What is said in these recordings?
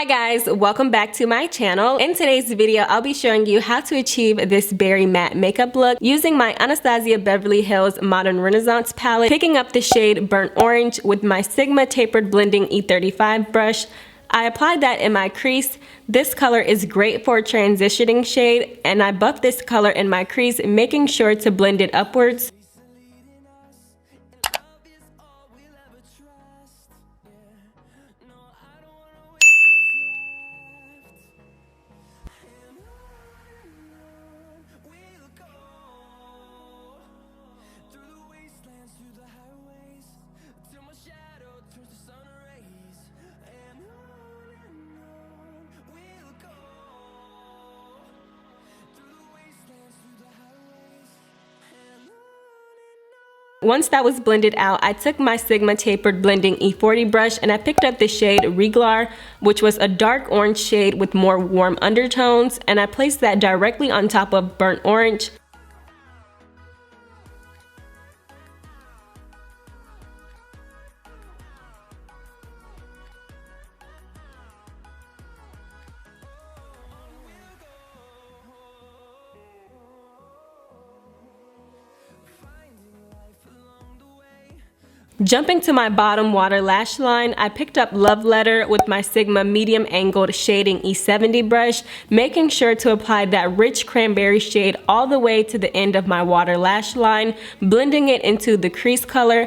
Hi guys, welcome back to my channel. In today's video, I'll be showing you how to achieve this berry matte makeup look using my Anastasia Beverly Hills Modern Renaissance palette, picking up the shade Burnt Orange with my Sigma Tapered Blending E35 brush. I applied that in my crease. This color is great for a transitioning shade, and I buffed this color in my crease, making sure to blend it upwards. Once that was blended out, I took my Sigma Tapered Blending E40 brush and I picked up the shade Reglar, which was a dark orange shade with more warm undertones, and I placed that directly on top of Burnt Orange. Jumping to my bottom water lash line, I picked up Love Letter with my Sigma Medium Angled Shading E70 brush, making sure to apply that rich cranberry shade all the way to the end of my water lash line, blending it into the crease color.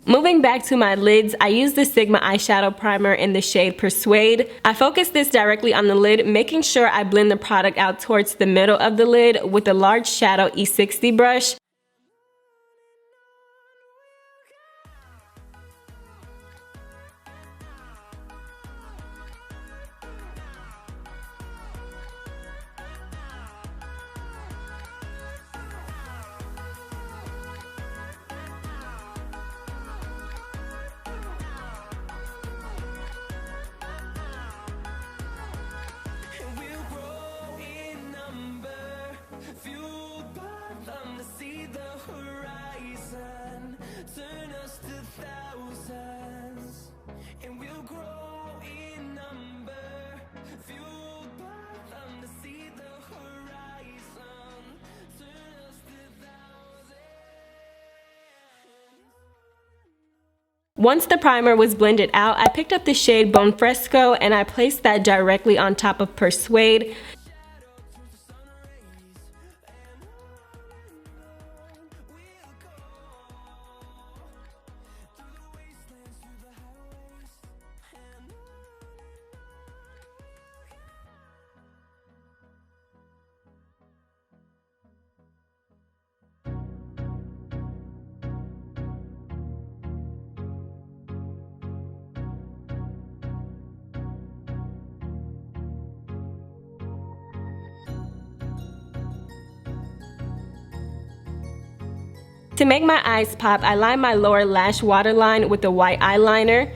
Moving back to my lids, I used the Sigma eyeshadow primer in the shade Persuade. I focused this directly on the lid, making sure I blend the product out towards the middle of the lid with a large shadow E60 brush. Once the primer was blended out, I picked up the shade Bone Fresco and I placed that directly on top of Persuade. To make my eyes pop, I line my lower lash waterline with a white eyeliner.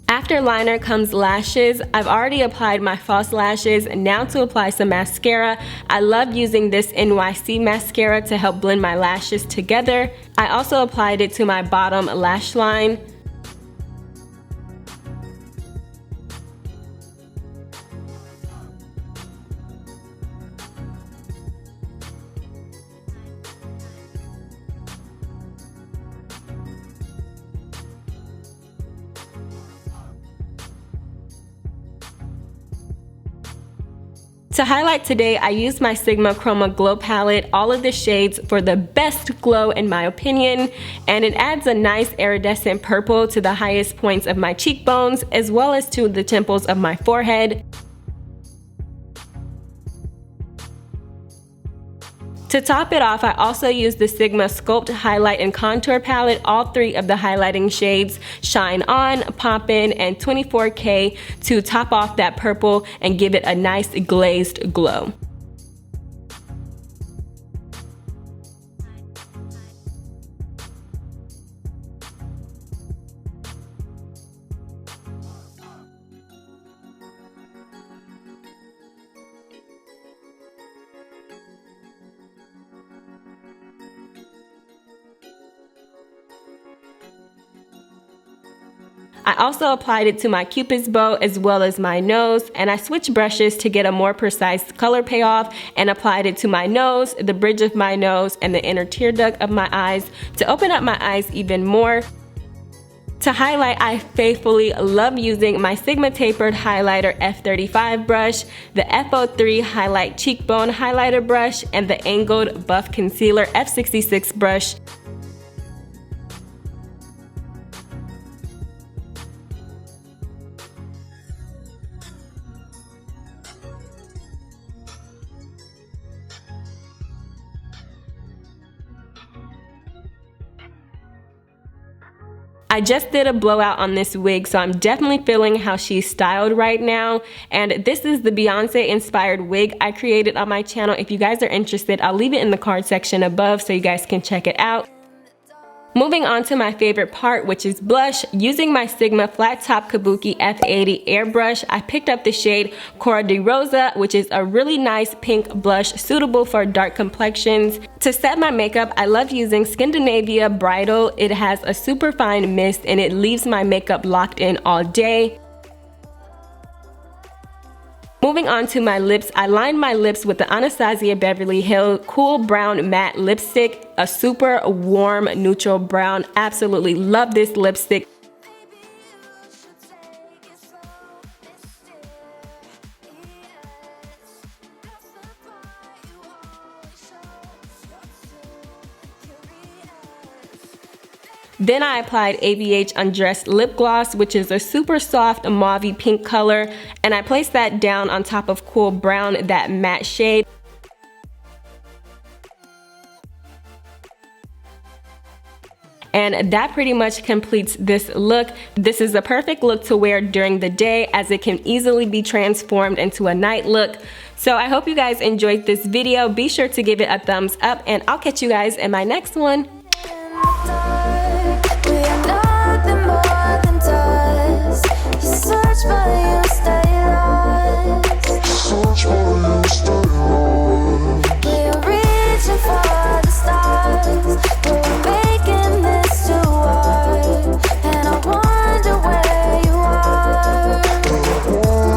After liner comes lashes. I've already applied my false lashes. Now to apply some mascara. I love using this NYC mascara to help blend my lashes together. I also applied it to my bottom lash line. To highlight today, I used my Sigma ChromaGlow palette, all of the shades for the best glow in my opinion, and it adds a nice iridescent purple to the highest points of my cheekbones as well as to the temples of my forehead. To top it off, I also used the Sigma Sculpt Highlight and Contour Palette. All three of the highlighting shades, Shine On, Poppin', and 24K, to top off that purple and give it a nice glazed glow. I also applied it to my cupid's bow as well as my nose, and I switched brushes to get a more precise color payoff and applied it to my nose, the bridge of my nose, and the inner tear duct of my eyes to open up my eyes even more. To highlight, I faithfully love using my Sigma Tapered Highlighter F35 brush, the F03 Highlight Cheekbone Highlighter brush, and the Angled Buff Concealer F66 brush. I just did a blowout on this wig, so I'm definitely feeling how she's styled right now. And this is the Beyonce inspired wig I created on my channel. If you guys are interested, I'll leave it in the card section above so you guys can check it out. Moving on to my favorite part, which is blush. Using my Sigma Flat Top Kabuki F80 airbrush, I picked up the shade Cora de Rosa, which is a really nice pink blush suitable for dark complexions. To set my makeup, I love using Scandinavia Bridal. It has a super fine mist and it leaves my makeup locked in all day. Moving on to my lips, I lined my lips with the Anastasia Beverly Hills Cool Brown Matte Lipstick, a super warm neutral brown. Absolutely love this lipstick. Then I applied ABH Undressed Lip Gloss, which is a super soft mauve pink color, and I placed that down on top of Cool Brown, that matte shade. And that pretty much completes this look. This is the perfect look to wear during the day as it can easily be transformed into a night look. So I hope you guys enjoyed this video. Be sure to give it a thumbs up and I'll catch you guys in my next one. Search for